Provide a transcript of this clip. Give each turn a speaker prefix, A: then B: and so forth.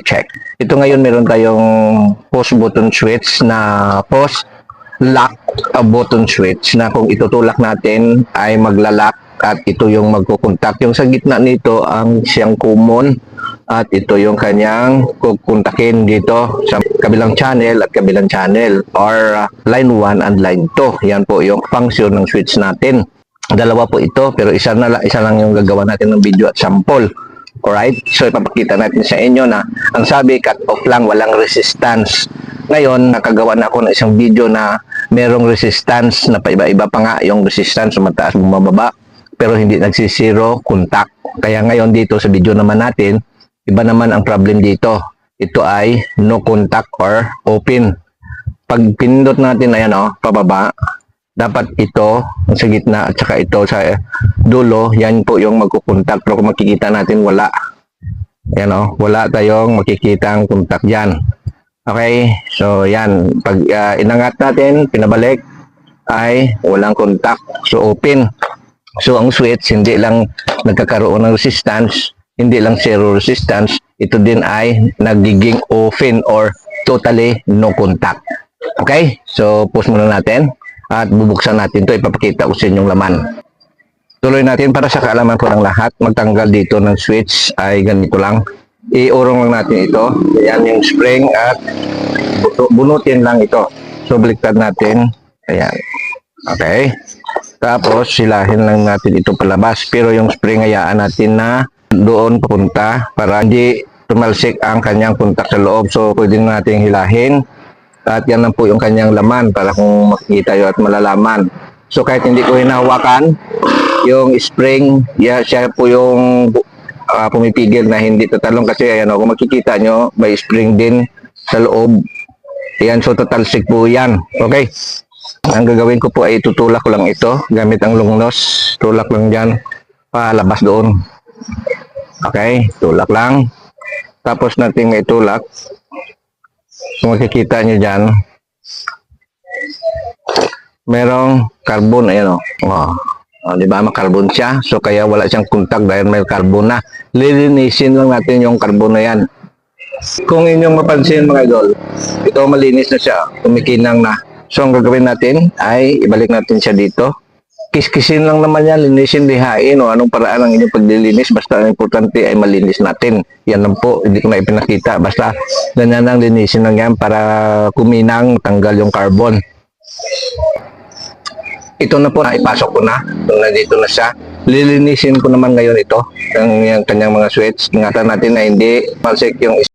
A: check. Ito ngayon meron tayong post button switch na post lock button switch na kung itutulak natin ay maglalak at ito yung magkukontak. Yung sa gitna nito ang siyang common at ito yung kanyang kukontakin dito sa kabilang channel at kabilang channel or line 1 and line 2. Yan po yung function ng switch natin. Dalawa po ito pero isa lang yung gagawa natin ng video at sample. Alright? So ipapakita natin sa inyo na ang sabi cut off lang, walang resistance. Ngayon, nakagawa na ako ng isang video na merong resistance na paiba-iba pa nga yung resistance, mataas bumababa pero hindi nagsisiro contact. Kaya ngayon dito sa video naman natin, iba naman ang problem dito. Ito ay no contact or open. Pag pinindot natin ayan pababa, dapat ito sa gitna at saka ito sa dulo, yan po yung magkukontak. Pero kung makikita natin wala. Yan wala tayong makikitang contact diyan. Okay? So yan, pag inangat natin, pinabalik ay walang contact. So open. So ang switch hindi lang nagkakaroon ng resistance, hindi lang zero resistance, ito din ay nagiging open or totally no contact. Okay? So pause muna natin at bubuksan natin to, ipapakita ko sa inyong laman. Tuloy natin para sa kaalaman po ng lahat, magtanggal dito ng switch ay ganito lang. Iurong lang natin ito. Ayan yung spring at bunutin lang ito. So baliktad natin. Ayan. Okay. Tapos silahin lang natin ito palabas. Pero yung spring hayaan natin na doon papunta para hindi tumalsik ang kanyang puntak sa loob. So pwede natin hilahin. At yan lang po yung kanyang laman para kung makikita nyo at malalaman. So kahit hindi ko hinahawakan, yung spring, siya po yung pumipigil na hindi tatalong kasi ayan kung makikita nyo, may spring din sa loob. Ayan, so tatalsik po yan. Okay. Ang gagawin ko po ay tutulak ko lang ito gamit ang long nose. Tulak lang dyan, palabas doon. Okay, tulak lang. Tapos natin may tulak. Kung makikita nyo dyan, merong carbon, ayan di ba makarbon siya? So kaya wala siyang contact dahil may carbon na. Lilinisin lang natin yung carbon na yan. Kung inyong mapansin mga idol, ito malinis na siya, kumikinang na. So ang gagawin natin ay ibalik natin siya dito. Kiskisin lang naman yan, linisin, lihain o anong paraan ang inyong paglilinis. Basta ang importante ay malinis natin. Yan lang po, hindi ko na ipinakita. Basta ganyan lang, linisin lang yan para kuminang, tanggal yung carbon. Ito na po, ipasok ko na. So, nandito na siya. Lilinisin ko naman ngayon ito, yung kanyang mga switch. Ingatan natin na hindi malsik yung